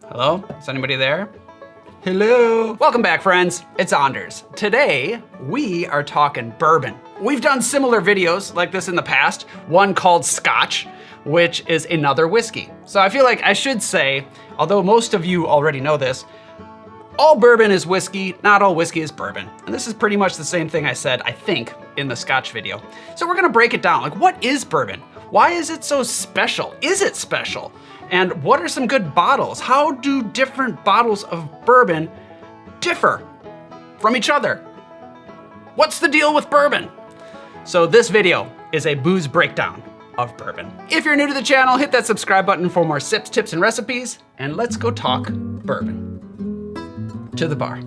Hello? Is anybody there? Hello? Welcome back, friends. It's Anders. Today, we are talking bourbon. We've done similar videos like this in the past, one called Scotch, which is another whiskey. So I feel like I should say, although most of you already know this, all bourbon is whiskey, not all whiskey is bourbon. And this is pretty much the same thing I said, I think, in the Scotch video. So we're gonna break it down. Like, what is bourbon? Why is it so special? Is it special? And what are some good bottles? How do different bottles of bourbon differ from each other? What's the deal with bourbon? So this video is a booze breakdown of bourbon. If you're new to the channel, hit that subscribe button for more sips, tips, and recipes, and let's go talk bourbon. To the bar.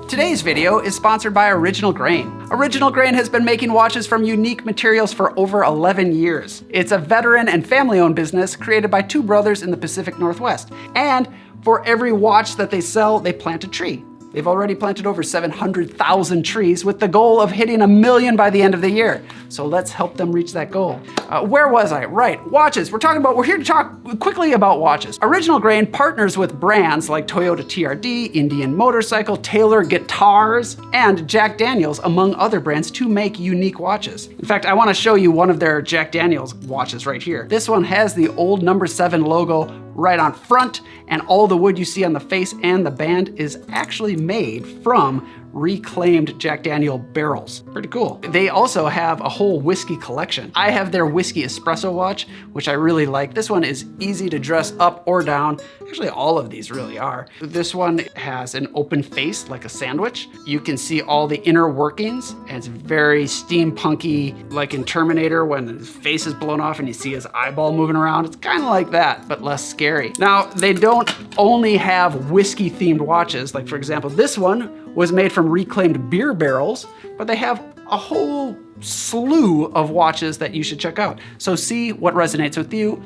Today's video is sponsored by Original Grain. Original Grain has been making watches from unique materials for over 11 years. It's a veteran and family-owned business created by two brothers in the Pacific Northwest. And for every watch that they sell, they plant a tree. They've already planted over 700,000 trees with the goal of hitting 1 million by the end of the year. So let's help them reach that goal. Where was I? Right, watches. We're here to talk quickly about watches. Original Grain partners with brands like Toyota TRD, Indian Motorcycle, Taylor Guitars, and Jack Daniels, among other brands, to make unique watches. In fact, I want to show you one of their Jack Daniels watches right here. This one has the old number 7 logo right on front, and all the wood you see on the face and the band is actually made from reclaimed Jack Daniel barrels. Pretty cool. They also have a whole whiskey collection. I have their whiskey espresso watch, which I really like. This one is easy to dress up or down. Actually, all of these really are. This one has an open face like a sandwich. You can see all the inner workings, and it's very steampunky, like in Terminator when his face is blown off and you see his eyeball moving around. It's kind of like that, but less scary. Now, they don't only have whiskey themed watches. Like, for example, this one was made from reclaimed beer barrels, but they have a whole slew of watches that you should check out. So see what resonates with you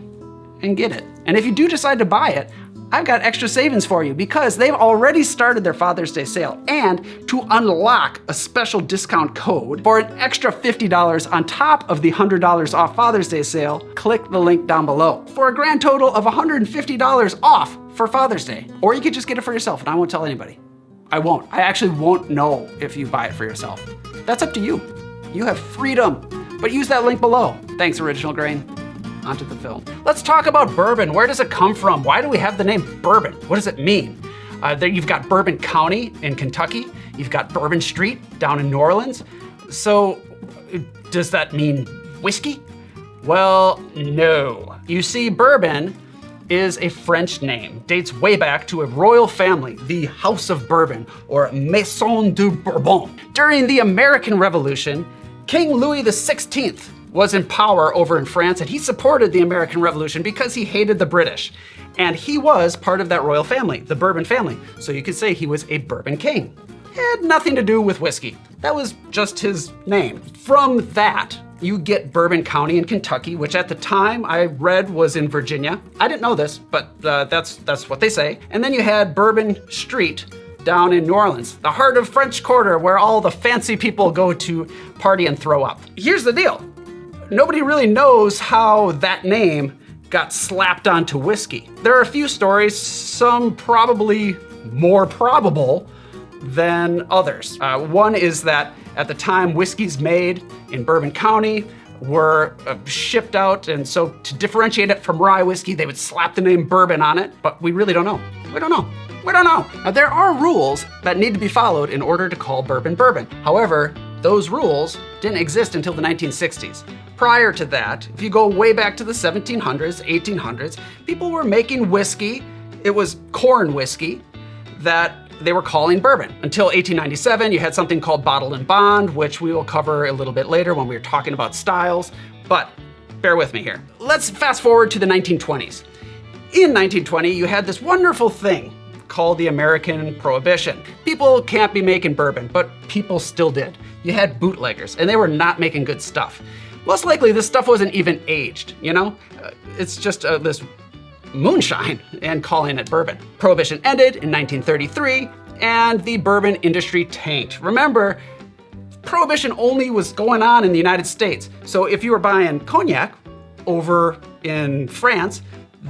and get it. And if you do decide to buy it, I've got extra savings for you because they've already started their Father's Day sale. And to unlock a special discount code for an extra $50 on top of the $100 off Father's Day sale, click the link down below for a grand total of $150 off for Father's Day. Or you could just get it for yourself and I won't tell anybody. I won't. I actually won't know if you buy it for yourself. That's up to you. You have freedom, but use that link below. Thanks, Original Grain. Onto the film. Let's talk about bourbon. Where does it come from? Why do we have the name bourbon? What does it mean? There you've got Bourbon County in Kentucky. You've got Bourbon Street down in New Orleans. So does that mean whiskey? Well, no. You see, bourbon is a French name, dates way back to a royal family, the House of Bourbon, or Maison de Bourbon. During the American Revolution, King Louis XVI was in power over in France, and he supported the American Revolution because he hated the British. And he was part of that royal family, the Bourbon family. So you could say he was a Bourbon king. It had nothing to do with whiskey. That was just his name. From that, you get Bourbon County in Kentucky, which at the time I read was in Virginia. I didn't know this, but that's what they say. And then you had Bourbon Street down in New Orleans, the heart of French Quarter, where all the fancy people go to party and throw up. Here's the deal. Nobody really knows how that name got slapped onto whiskey. There are a few stories, some probably more probable than others. One is that at the time whiskeys made in Bourbon County were shipped out, and so to differentiate it from rye whiskey, they would slap the name bourbon on it, but we really don't know. We don't know. Now, there are rules that need to be followed in order to call bourbon bourbon. However, those rules didn't exist until the 1960s. Prior to that, if you go way back to the 1700s, 1800s, people were making whiskey. It was corn whiskey that they were calling bourbon. Until 1897, you had something called bottle and bond, which we will cover a little bit later when we're talking about styles, but bear with me here. Let's fast forward to the 1920s. In 1920, you had this wonderful thing called the American Prohibition. People can't be making bourbon, but people still did. You had bootleggers, and they were not making good stuff. Most likely, this stuff wasn't even aged, you know? It's just this moonshine and calling it bourbon. Prohibition ended in 1933, and the bourbon industry tanked. Remember, Prohibition only was going on in the United States. So if you were buying cognac over in France,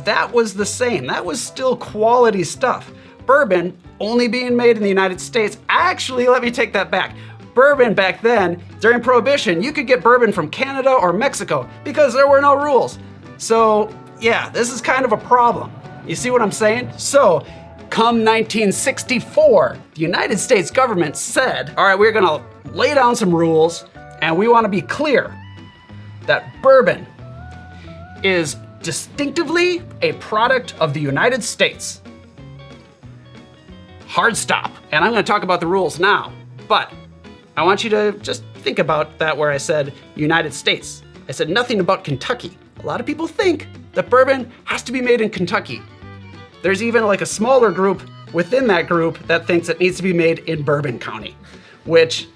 that was the same. That was still quality stuff. Bourbon only being made in the United States. Actually, let me take that back. Bourbon back then, during Prohibition, you could get bourbon from Canada or Mexico because there were no rules. So yeah, this is kind of a problem. You see what I'm saying? So come 1964, the United States government said, all right, we're gonna lay down some rules and we wanna be clear that bourbon is distinctively a product of the United States. Hard stop. And I'm gonna talk about the rules now, but I want you to just think about that where I said United States. I said nothing about Kentucky. A lot of people think that bourbon has to be made in Kentucky. There's even like a smaller group within that group that thinks it needs to be made in Bourbon County, which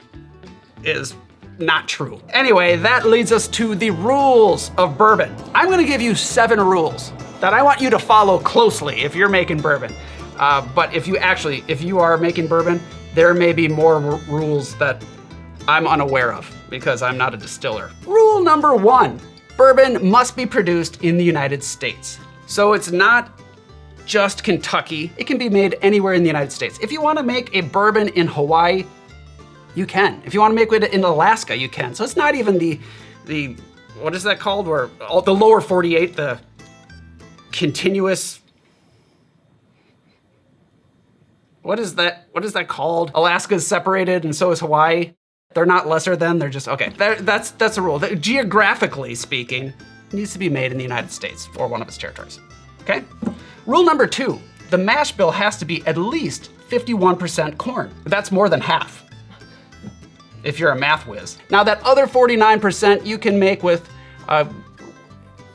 is not true. Anyway, that leads us to the rules of bourbon. I'm gonna give you 7 rules that I want you to follow closely if you're making bourbon. But if you are making bourbon, there may be more rules that I'm unaware of because I'm not a distiller. Rule number 1, bourbon must be produced in the United States. So it's not just Kentucky, it can be made anywhere in the United States. If you wanna make a bourbon in Hawaii, you can. If you wanna make it in Alaska, you can. So it's not even the what is that called? Where the lower 48, the continuous, what is that called? Alaska is separated and so is Hawaii. They're not lesser than, they're just, okay. That's a rule. That, geographically speaking, it needs to be made in the United States or one of its territories, okay? Rule number 2, the mash bill has to be at least 51% corn. That's more than half, if you're a math whiz. Now that other 49% you can make with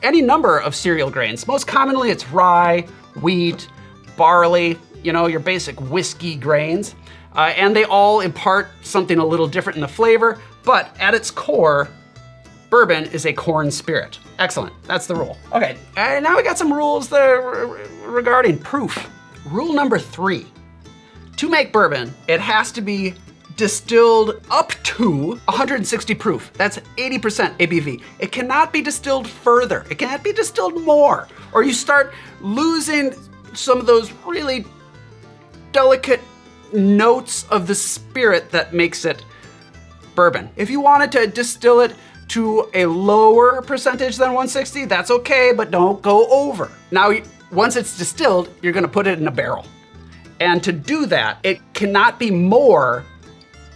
any number of cereal grains. Most commonly it's rye, wheat, barley, you know, your basic whiskey grains. And they all impart something a little different in the flavor, but at its core, bourbon is a corn spirit. Excellent, that's the rule. Okay, and now we got some rules regarding proof. Rule number 3, to make bourbon, it has to be distilled up to 160 proof. That's 80% ABV. It cannot be distilled further. It can't be distilled more, or you start losing some of those really delicate notes of the spirit that makes it bourbon. If you wanted to distill it to a lower percentage than 160, that's okay, but don't go over. Now, once it's distilled, you're gonna put it in a barrel. And to do that, it cannot be more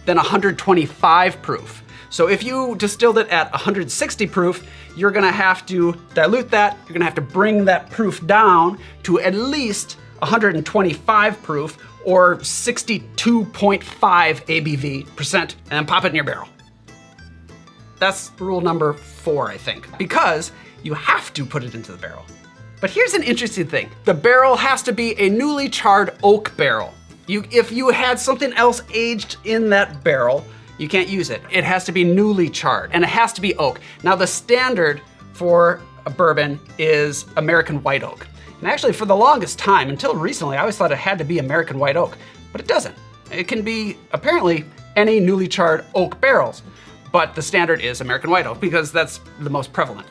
than 125 proof. So if you distilled it at 160 proof, you're gonna have to dilute that, you're gonna have to bring that proof down to at least 125 proof or 62.5 ABV percent, and then pop it in your barrel. That's rule number 4, I think, because you have to put it into the barrel. But here's an interesting thing. The barrel has to be a newly charred oak barrel. If you had something else aged in that barrel, you can't use it. It has to be newly charred, and it has to be oak. Now the standard for a bourbon is American white oak. And actually for the longest time, until recently, I always thought it had to be American white oak, but it doesn't. It can be apparently any newly charred oak barrels, but the standard is American white oak because that's the most prevalent.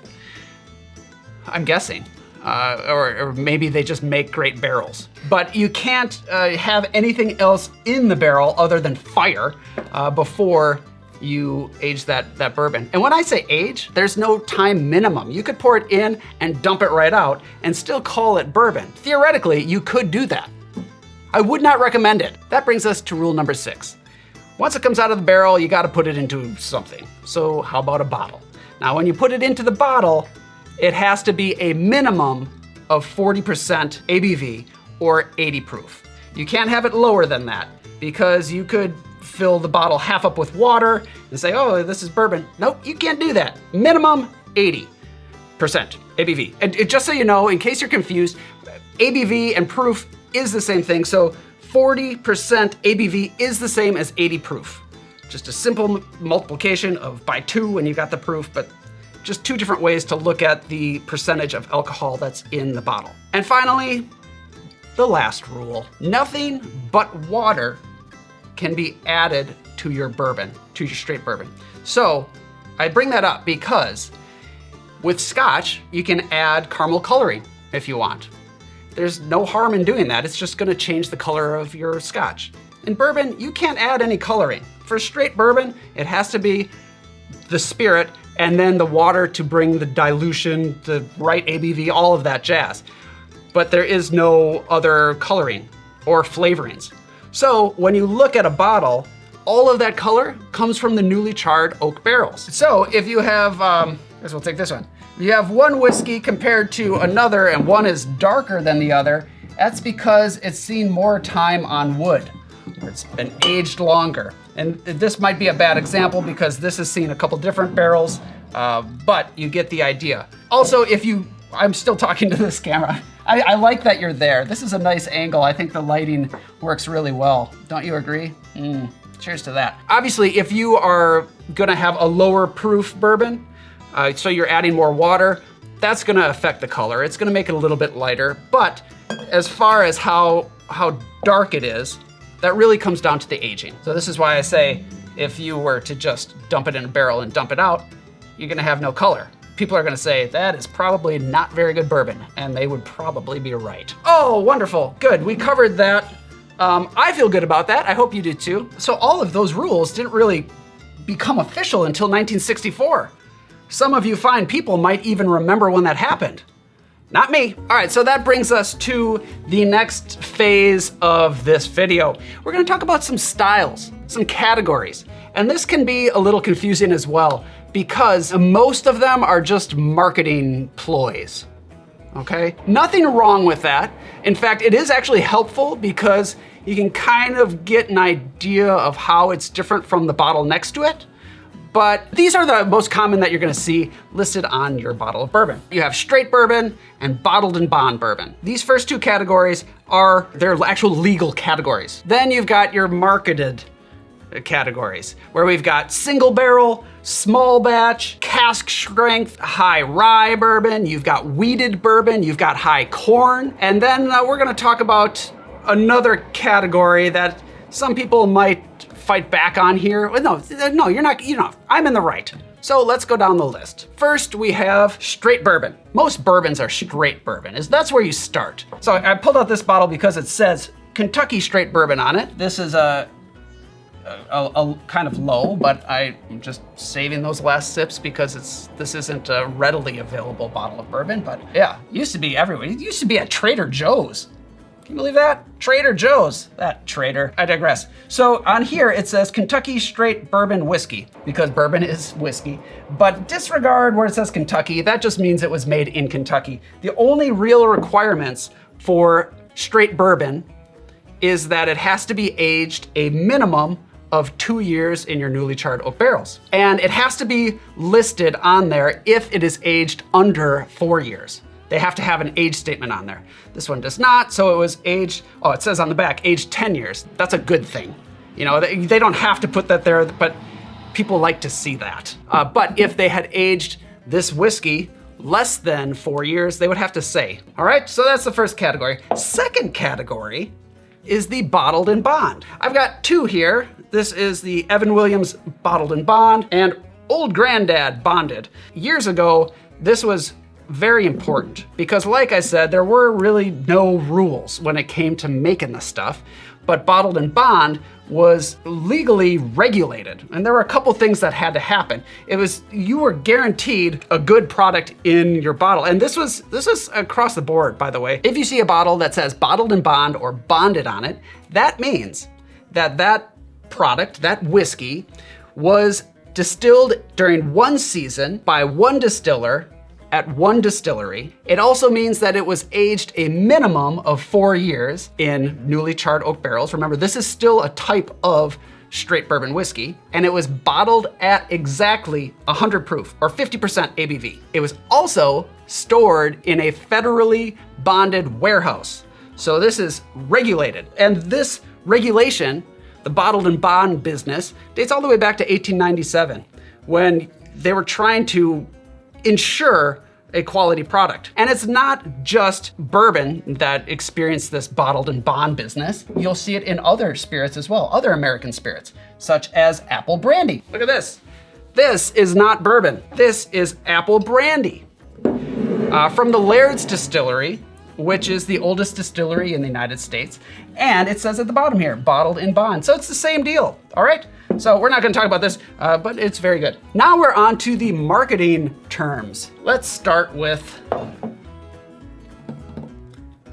I'm guessing. Or maybe they just make great barrels. But you can't have anything else in the barrel other than fire before you age that bourbon. And when I say age, there's no time minimum. You could pour it in and dump it right out and still call it bourbon. Theoretically, you could do that. I would not recommend it. That brings us to rule number 6. Once it comes out of the barrel, you gotta put it into something. So how about a bottle? Now, when you put it into the bottle, it has to be a minimum of 40% ABV or 80 proof. You can't have it lower than that because you could fill the bottle half up with water and say, oh, this is bourbon. Nope, you can't do that. Minimum 80% ABV. And just so you know, in case you're confused, ABV and proof is the same thing. So 40% ABV is the same as 80 proof. Just a simple multiplication of by 2 and you got the proof, but just 2 different ways to look at the percentage of alcohol that's in the bottle. And finally, the last rule. Nothing but water can be added to your bourbon, to your straight bourbon. So I bring that up because with Scotch, you can add caramel coloring. if you want. There's no harm in doing that. It's just gonna change the color of your scotch. In bourbon, you can't add any coloring. For straight bourbon, it has to be the spirit and then the water to bring the dilution, the right ABV, all of that jazz. But there is no other coloring or flavorings. So when you look at a bottle, all of that color comes from the newly charred oak barrels. So if you have, I guess we'll take this one. You have one whiskey compared to another and one is darker than the other, that's because it's seen more time on wood. It's been aged longer. And this might be a bad example because this has seen a couple different barrels, but you get the idea. Also, I'm still talking to this camera. I like that you're there. This is a nice angle. I think the lighting works really well. Don't you agree? Cheers to that. Obviously, if you are gonna have a lower proof bourbon, so you're adding more water, that's gonna affect the color. It's gonna make it a little bit lighter, but as far as how dark it is, that really comes down to the aging. So this is why I say, if you were to just dump it in a barrel and dump it out, you're gonna have no color. People are gonna say, that is probably not very good bourbon, and they would probably be right. Oh, wonderful, good, we covered that. I feel good about that, I hope you do too. So all of those rules didn't really become official until 1964. Some of you fine people might even remember when that happened. Not me. All right, so that brings us to the next phase of this video. We're gonna talk about some styles, some categories. And this can be a little confusing as well because most of them are just marketing ploys, okay? Nothing wrong with that. In fact, it is actually helpful because you can kind of get an idea of how it's different from the bottle next to it. But these are the most common that you're gonna see listed on your bottle of bourbon. You have straight bourbon and bottled and bond bourbon. These first two categories they're actual legal categories. Then you've got your marketed categories, where we've got single barrel, small batch, cask strength, high rye bourbon, you've got wheated bourbon, you've got high corn, and then we're gonna talk about another category that some people might fight back on here. No, you're not, I'm in the right. So let's go down the list. First, we have straight bourbon. Most bourbons are straight bourbon, that's where you start. So I pulled out this bottle because it says Kentucky straight bourbon on it. This is a kind of low, but I'm just saving those last sips because this isn't a readily available bottle of bourbon, but yeah, it used to be everywhere. It used to be at Trader Joe's. Can you believe that? Trader Joe's, that traitor. I digress. So on here it says Kentucky straight bourbon whiskey, because bourbon is whiskey, but disregard where it says Kentucky, that just means it was made in Kentucky. The only real requirements for straight bourbon is that it has to be aged a minimum of 2 years in your newly charred oak barrels. And it has to be listed on there if it is aged under 4 years. They have to have an age statement on there. This one does not, so it was aged, it says on the back, aged 10 years. That's a good thing. They don't have to put that there, but people like to see that. But if they had aged this whiskey less than 4 years, they would have to say. All right, so that's the first category. Second category is the bottled and bond. I've got two here. This is the Evan Williams bottled and bond and Old Granddad bonded. Years ago, this was very important because, like I said, there were really no rules when it came to making the stuff, but bottled and bond was legally regulated. And there were a couple things that had to happen. You were guaranteed a good product in your bottle. And this was across the board, by the way. If you see a bottle that says bottled and bond or bonded on it, that means that product, that whiskey, was distilled during one season by one distiller at one distillery. It also means that it was aged a minimum of 4 years in newly charred oak barrels. Remember, this is still a type of straight bourbon whiskey, and it was bottled at exactly 100 proof or 50% ABV. It was also stored in a federally bonded warehouse. So this is regulated. And this regulation, the bottled and bond business, dates all the way back to 1897 when they were trying to ensure a quality product. And it's not just bourbon that experienced this bottled and bond business. You'll see it in other spirits as well, other American spirits, such as apple brandy. Look at this. This is not bourbon. This is apple brandy. from the Laird's Distillery, which is the oldest distillery in the United States. And it says at the bottom here, bottled in bond. So it's the same deal, all right? So we're not gonna talk about this, but it's very good. Now we're on to the marketing terms. Let's start with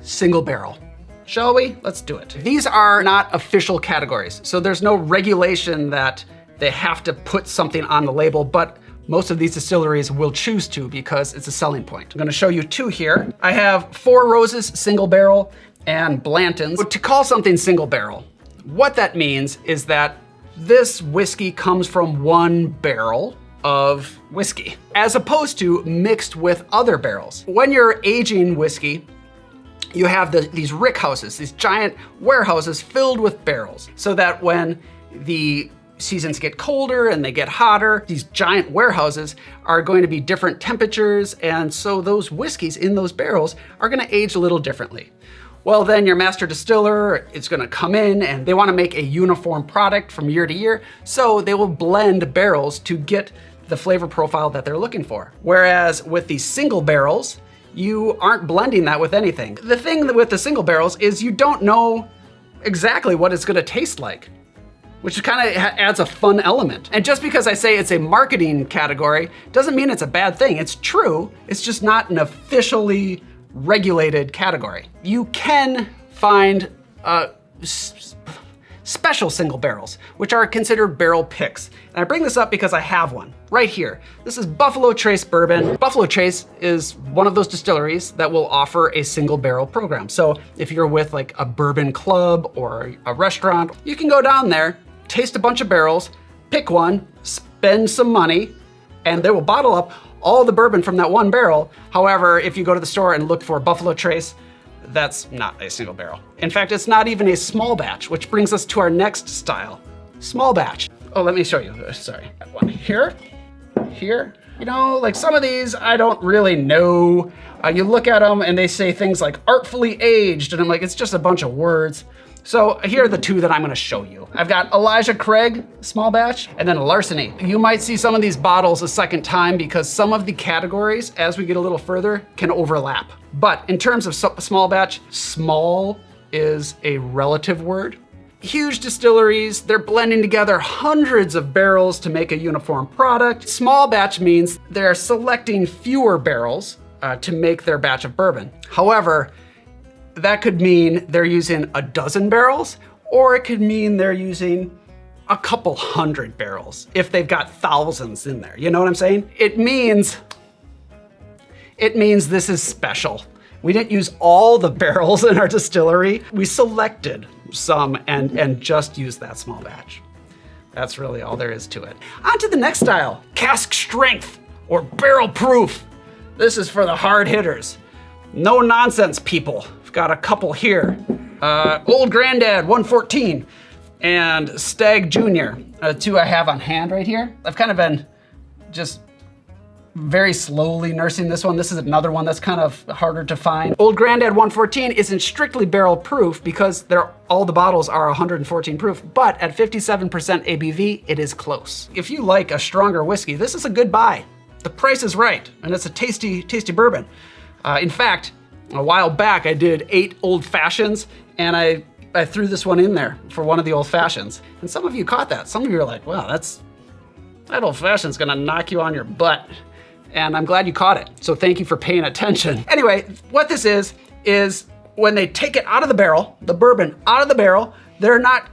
single barrel. Shall we? Let's do it. These are not official categories, so there's no regulation that they have to put something on the label, but most of these distilleries will choose to because it's a selling point. I'm gonna show you two here. I have Four Roses single barrel and Blanton's. To call something single barrel, what that means is that this whiskey comes from one barrel of whiskey, as opposed to mixed with other barrels. When you're aging whiskey, you have these rick houses, these giant warehouses filled with barrels, so that when the seasons get colder and they get hotter, these giant warehouses are going to be different temperatures, and so those whiskeys in those barrels are gonna age a little differently. Well, then your master distiller is gonna come in and they wanna make a uniform product from year to year, so they will blend barrels to get the flavor profile that they're looking for. Whereas with these single barrels, you aren't blending that with anything. The thing with the single barrels is you don't know exactly what it's gonna taste like, which kind of adds a fun element. And just because I say it's a marketing category doesn't mean it's a bad thing. It's true, it's just not an officially regulated category. You can find special single barrels, which are considered barrel picks. And I bring this up because I have one right here. This is Buffalo Trace Bourbon. Buffalo Trace is one of those distilleries that will offer a single barrel program. So if you're with like a bourbon club or a restaurant, you can go down there, taste a bunch of barrels, pick one, spend some money, and they will bottle up all the bourbon from that one barrel. However, if you go to the store and look for Buffalo Trace, that's not a single barrel. In fact, it's not even a small batch, which brings us to our next style, small batch. Oh, let me show you, sorry. One here, here. You know, like some of these, I don't really know. You look at them and they say things like artfully aged, and I'm like, it's just a bunch of words. So here are the two that I'm gonna show you. I've got Elijah Craig, small batch, and then a Larceny. You might see some of these bottles a second time because some of the categories, as we get a little further, can overlap. But in terms of small batch, small is a relative word. Huge distilleries, they're blending together hundreds of barrels to make a uniform product. Small batch means they're selecting fewer barrels to make their batch of bourbon. However, that could mean they're using a dozen barrels, or it could mean they're using a couple hundred barrels if they've got thousands in there. You know what I'm saying? It means this is special. We didn't use all the barrels in our distillery. We selected some and just used that small batch. That's really all there is to it. On to the next style, cask strength or barrel proof. This is for the hard hitters. No nonsense people. I've got a couple here. Old Granddad 114 and Stag Junior, two I have on hand right here. I've kind of been just very slowly nursing this one. This is another one that's kind of harder to find. Old Granddad 114 isn't strictly barrel proof because all the bottles are 114 proof, but at 57% ABV, it is close. If you like a stronger whiskey, this is a good buy. The price is right, and it's a tasty, tasty bourbon. In fact, a while back, I did 8 old fashions, and I threw this one in there for one of the old fashions. And some of you caught that. Some of you are like, wow, that old fashion's gonna knock you on your butt. And I'm glad you caught it. So thank you for paying attention. Anyway, what this is when they take it out of the barrel, the bourbon out of the barrel, they're not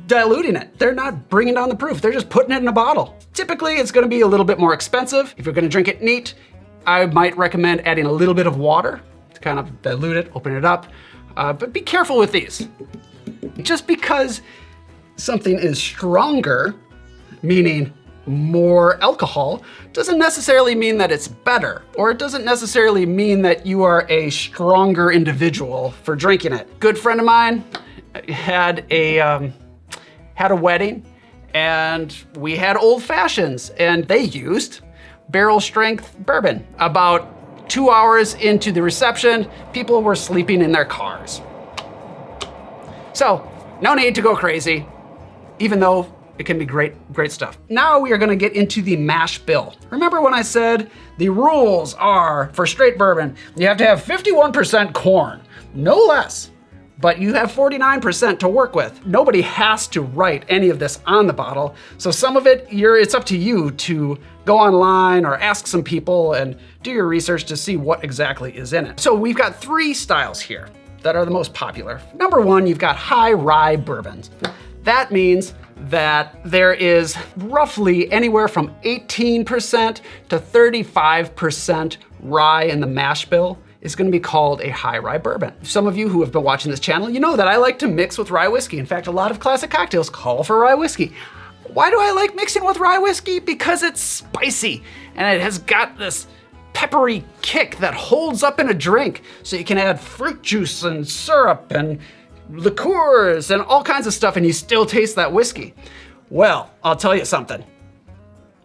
diluting it. They're not bringing down the proof. They're just putting it in a bottle. Typically, it's gonna be a little bit more expensive. If you're gonna drink it neat, I might recommend adding a little bit of water to kind of dilute it, open it up. But be careful with these. Just because something is stronger, meaning more alcohol, doesn't necessarily mean that it's better, or it doesn't necessarily mean that you are a stronger individual for drinking it. Good friend of mine had a wedding, and we had old fashions, and they used barrel strength bourbon. About 2 hours into the reception, people were sleeping in their cars. So, no need to go crazy, even though It can be great stuff. Now we are gonna get into the mash bill. Remember when I said the rules are, for straight bourbon, you have to have 51% corn, no less. But you have 49% to work with. Nobody has to write any of this on the bottle. So some of it, it's up to you to go online or ask some people and do your research to see what exactly is in it. So we've got 3 styles here that are the most popular. Number 1, you've got high rye bourbons. That means that there is roughly anywhere from 18% to 35% rye in the mash bill is gonna be called a high rye bourbon. Some of you who have been watching this channel, you know that I like to mix with rye whiskey. In fact, a lot of classic cocktails call for rye whiskey. Why do I like mixing with rye whiskey? Because it's spicy and it has got this peppery kick that holds up in a drink. So you can add fruit juice and syrup and liqueurs and all kinds of stuff and you still taste that whiskey. Well, I'll tell you something.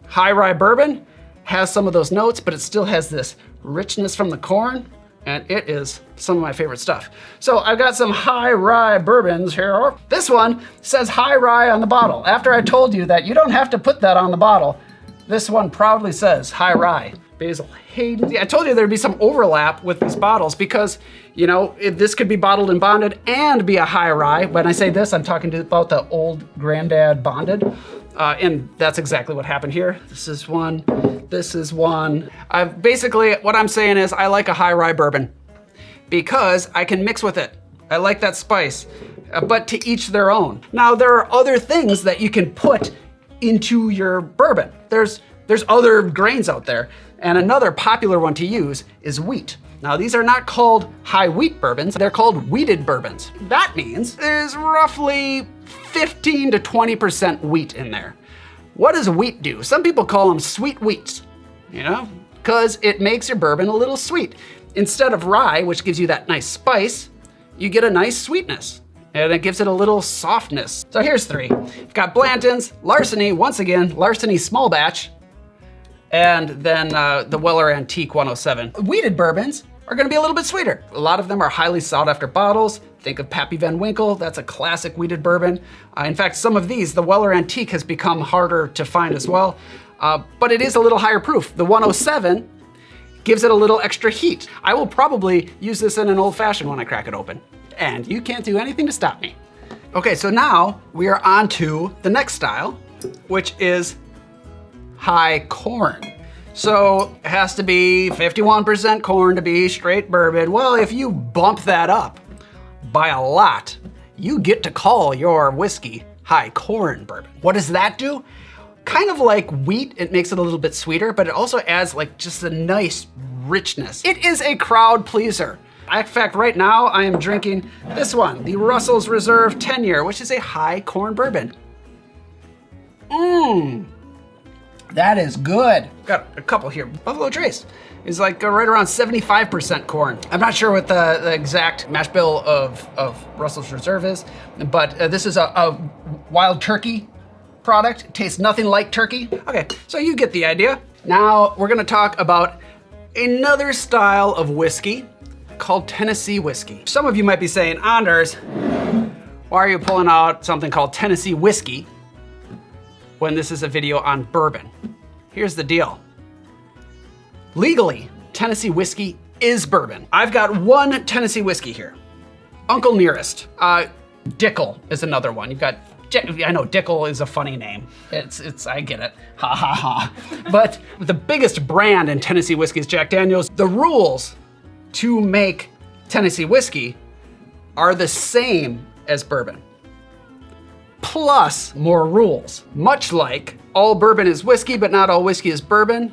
High rye bourbon has some of those notes, but it still has this richness from the corn, and it is some of my favorite stuff. So I've got some high rye bourbons here. This one says high rye on the bottle. After I told you that you don't have to put that on the bottle, this one proudly says high rye. Basil Hayden. I told you there'd be some overlap with these bottles because, you know, this could be bottled and bonded and be a high rye. When I say this, I'm talking about the old granddad bonded. And that's exactly what happened here. This is one, this is one. Basically, what I'm saying is I like a high rye bourbon because I can mix with it. I like that spice, but to each their own. Now, there are other things that you can put into your bourbon. There's other grains out there, and another popular one to use is wheat. Now, these are not called high wheat bourbons, they're called wheated bourbons. That means there's roughly 15 to 20% wheat in there. What does wheat do? Some people call them sweet wheats, you know, because it makes your bourbon a little sweet. Instead of rye, which gives you that nice spice, you get a nice sweetness, and it gives it a little softness. So here's 3. You've got Blanton's, Larceny, once again, Larceny small batch, and then the Weller Antique 107. Wheated bourbons are gonna be a little bit sweeter. A lot of them are highly sought after bottles. Think of Pappy Van Winkle, that's a classic wheated bourbon. In fact, some of these, the Weller Antique has become harder to find as well, but it is a little higher proof. The 107 gives it a little extra heat. I will probably use this in an old fashioned when I crack it open, and you can't do anything to stop me. Okay, so now we are on to the next style, which is high corn. So it has to be 51% corn to be straight bourbon. Well, if you bump that up by a lot, you get to call your whiskey high corn bourbon. What does that do? Kind of like wheat, it makes it a little bit sweeter, but it also adds like just a nice richness. It is a crowd pleaser. In fact, right now I am drinking this one, the Russell's Reserve 10-year, which is a high corn bourbon. That is good. Got a couple here. Buffalo Trace is like right around 75% corn. I'm not sure what the exact mash bill of Russell's Reserve is, but this is a wild turkey product. It tastes nothing like turkey. Okay, so you get the idea. Now we're gonna talk about another style of whiskey called Tennessee whiskey. Some of you might be saying, Anders, why are you pulling out something called Tennessee whiskey when this is a video on bourbon? Here's the deal. Legally, Tennessee whiskey is bourbon. I've got one Tennessee whiskey here. Uncle Nearest. Dickel is another one. You've got, I know Dickel is a funny name. I get it. Ha ha ha. But the biggest brand in Tennessee whiskey is Jack Daniel's. The rules to make Tennessee whiskey are the same as bourbon, plus more rules. Much like all bourbon is whiskey, but not all whiskey is bourbon,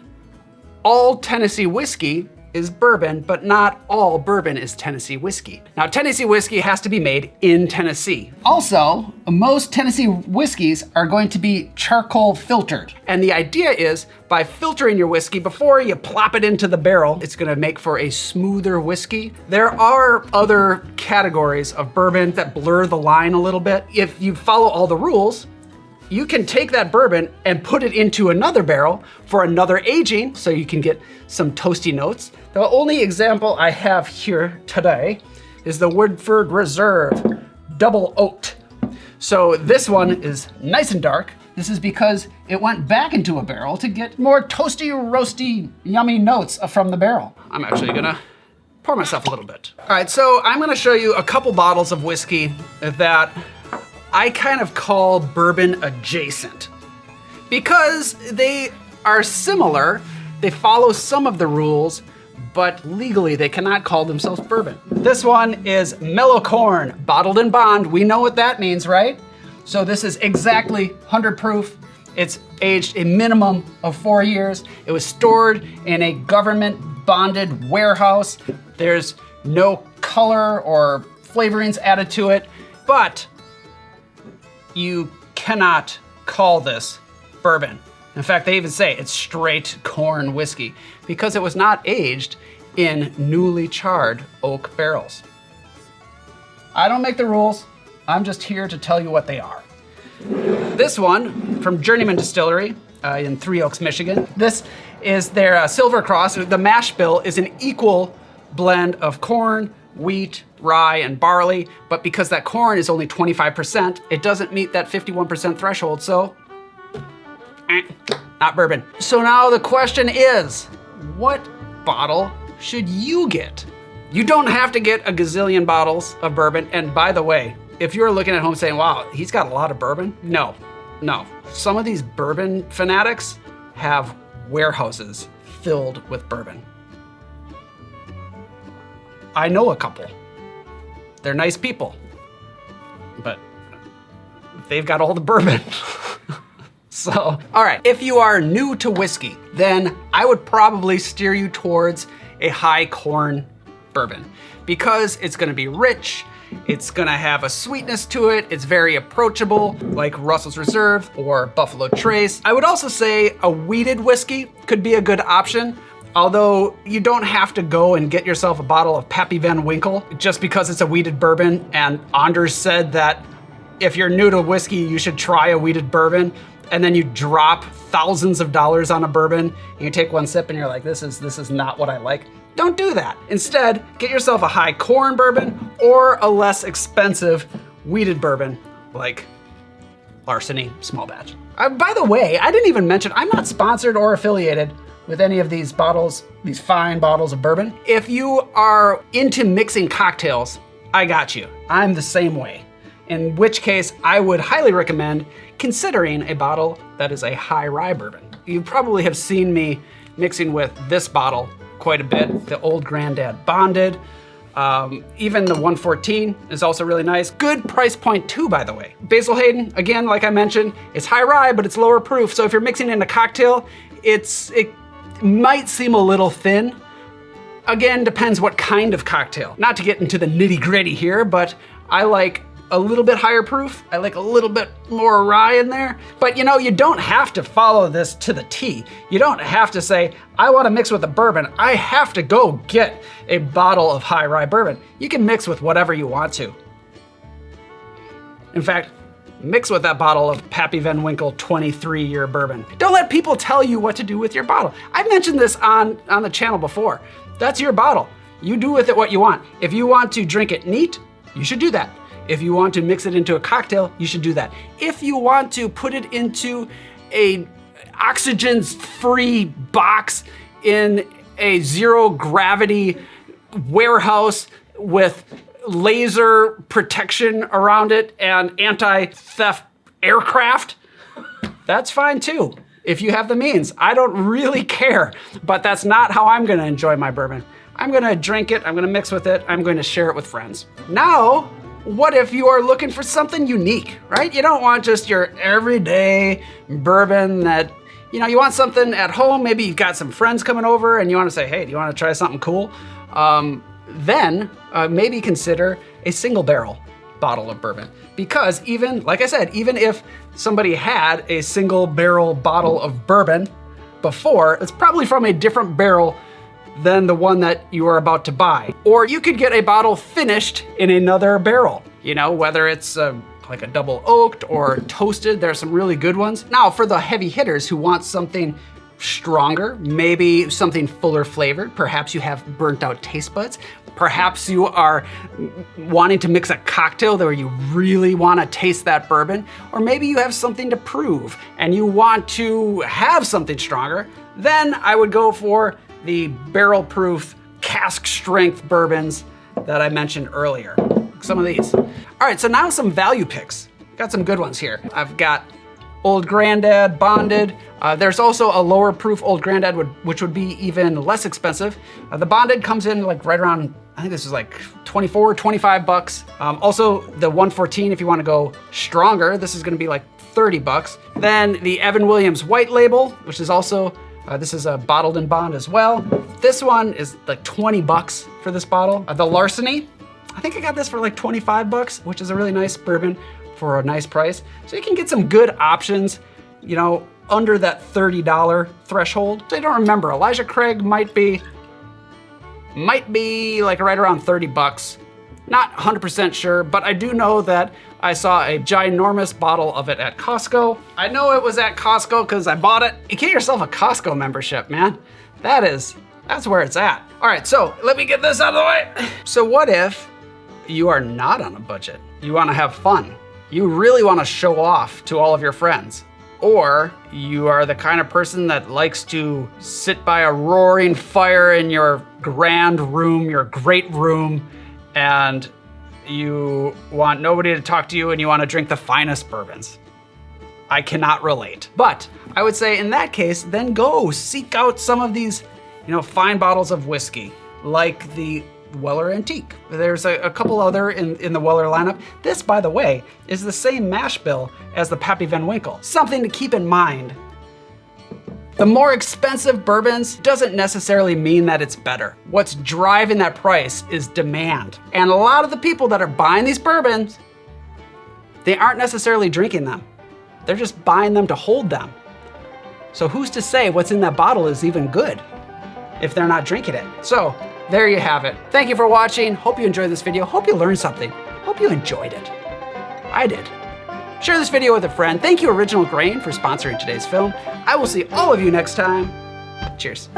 all Tennessee whiskey is bourbon, but not all bourbon is Tennessee whiskey. Now, Tennessee whiskey has to be made in Tennessee. Also, most Tennessee whiskeys are going to be charcoal filtered. And the idea is by filtering your whiskey before you plop it into the barrel, it's gonna make for a smoother whiskey. There are other categories of bourbon that blur the line a little bit. If you follow all the rules, you can take that bourbon and put it into another barrel for another aging, so you can get some toasty notes. The only example I have here today is the Woodford Reserve Double Oaked. So this one is nice and dark. This is because it went back into a barrel to get more toasty, roasty, yummy notes from the barrel. I'm actually gonna pour myself a little bit. All right, so I'm gonna show you a couple bottles of whiskey that I kind of call bourbon adjacent because they are similar. They follow some of the rules, but legally they cannot call themselves bourbon. This one is mellow corn, bottled in bond. We know what that means, right? So this is exactly 100 proof. It's aged a minimum of 4 years. It was stored in a government bonded warehouse. There's no color or flavorings added to it, but you cannot call this bourbon. In fact, they even say it's straight corn whiskey because it was not aged in newly charred oak barrels. I don't make the rules. I'm just here to tell you what they are. This one from Journeyman Distillery in Three Oaks, Michigan. This is their Silver Cross. The mash bill is an equal blend of corn, wheat, rye, and barley, but because that corn is only 25%, it doesn't meet that 51% threshold, so not bourbon. So now the question is, what bottle should you get? You don't have to get a gazillion bottles of bourbon, and by the way, if you're looking at home saying, wow, he's got a lot of bourbon, no. Some of these bourbon fanatics have warehouses filled with bourbon. I know a couple. They're nice people, but they've got all the bourbon. So, all right, if you are new to whiskey, then I would probably steer you towards a high corn bourbon because it's gonna be rich, it's gonna have a sweetness to it, it's very approachable, like Russell's Reserve or Buffalo Trace. I would also say a wheated whiskey could be a good option, although you don't have to go and get yourself a bottle of Pappy Van Winkle just because it's a wheated bourbon, and Anders said that if you're new to whiskey, you should try a wheated bourbon, and then you drop thousands of dollars on a bourbon, and you take one sip and you're like, this is not what I like. Don't do that. Instead, get yourself a high corn bourbon or a less expensive wheated bourbon like Larceny small batch. By the way, I didn't even mention, I'm not sponsored or affiliated with any of these bottles, these fine bottles of bourbon. If you are into mixing cocktails, I got you. I'm the same way. In which case, I would highly recommend considering a bottle that is a high rye bourbon. You probably have seen me mixing with this bottle quite a bit, the Old Grandad Bonded. Even the 114 is also really nice. Good price point too, by the way. Basil Hayden, again, like I mentioned, it's high rye, but it's lower proof. So if you're mixing in a cocktail, it might seem a little thin. Again, depends what kind of cocktail. Not to get into the nitty gritty here, but I like a little bit higher proof. I like a little bit more rye in there. But you know, you don't have to follow this to the T. You don't have to say, I want to mix with a bourbon. I have to go get a bottle of high rye bourbon. You can mix with whatever you want to. In fact, mix with that bottle of Pappy Van Winkle 23-year bourbon. Don't let people tell you what to do with your bottle. I've mentioned this on the channel before. That's your bottle. You do with it what you want. If you want to drink it neat, you should do that. If you want to mix it into a cocktail, you should do that. If you want to put it into a oxygen-free box in a zero gravity warehouse with laser protection around it and anti-theft aircraft, that's fine too. If you have the means, I don't really care, but that's not how I'm gonna enjoy my bourbon. I'm gonna drink it, I'm gonna mix with it, I'm going to share it with friends. Now, what if you are looking for something unique, right? You don't want just your everyday bourbon that, you know, you want something at home, maybe you've got some friends coming over and you wanna say, hey, do you wanna try something cool? Then maybe consider a single barrel bottle of bourbon. Because even, like I said, even if somebody had a single barrel bottle of bourbon before, it's probably from a different barrel than the one that you are about to buy. Or you could get a bottle finished in another barrel, you know, whether it's like a double oaked or toasted. There's some really good ones. Now for the heavy hitters who want something stronger, maybe something fuller flavored, perhaps you have burnt out taste buds, Perhaps you are wanting to mix a cocktail where you really want to taste that bourbon, or maybe you have something to prove and you want to have something stronger. Then I would go for the barrel-proof, cask-strength bourbons that I mentioned earlier. Some of these. All right, so now some value picks. Got some good ones here. I've got Old Grandad Bonded. There's also a lower proof Old Grandad, which would be even less expensive. The Bonded comes in like right around, I think this is like 24, 25 bucks. Also the 114, if you want to go stronger, this is going to be like 30 bucks. Then the Evan Williams White Label, which is also, this is a bottled in bond as well. This one is like 20 bucks for this bottle. The Larceny, I think I got this for like 25 bucks, which is a really nice bourbon for a nice price. So you can get some good options, you know, under that $30 threshold. So I don't remember, Elijah Craig might be like right around 30 bucks. Not 100% sure, but I do know that I saw a ginormous bottle of it at Costco. I know it was at Costco because I bought it. You get yourself a Costco membership, man. That's where it's at. All right, so let me get this out of the way. So what if you are not on a budget? You wanna have fun. You really wanna show off to all of your friends. Or you are the kind of person that likes to sit by a roaring fire in your grand room, your great room, and you want nobody to talk to you and you wanna drink the finest bourbons. I cannot relate. But I would say in that case, then go seek out some of these, you know, fine bottles of whiskey, like the Weller Antique. There's a couple other in the Weller lineup. This, by the way, is the same mash bill as the Pappy Van Winkle. Something to keep in mind. The more expensive bourbons doesn't necessarily mean that it's better. What's driving that price is demand. And a lot of the people that are buying these bourbons, they aren't necessarily drinking them. They're just buying them to hold them. So who's to say what's in that bottle is even good if they're not drinking it? So there you have it. Thank you for watching. Hope you enjoyed this video. Hope you learned something. Hope you enjoyed it. I did. Share this video with a friend. Thank you, Original Grain, for sponsoring today's film. I will see all of you next time. Cheers.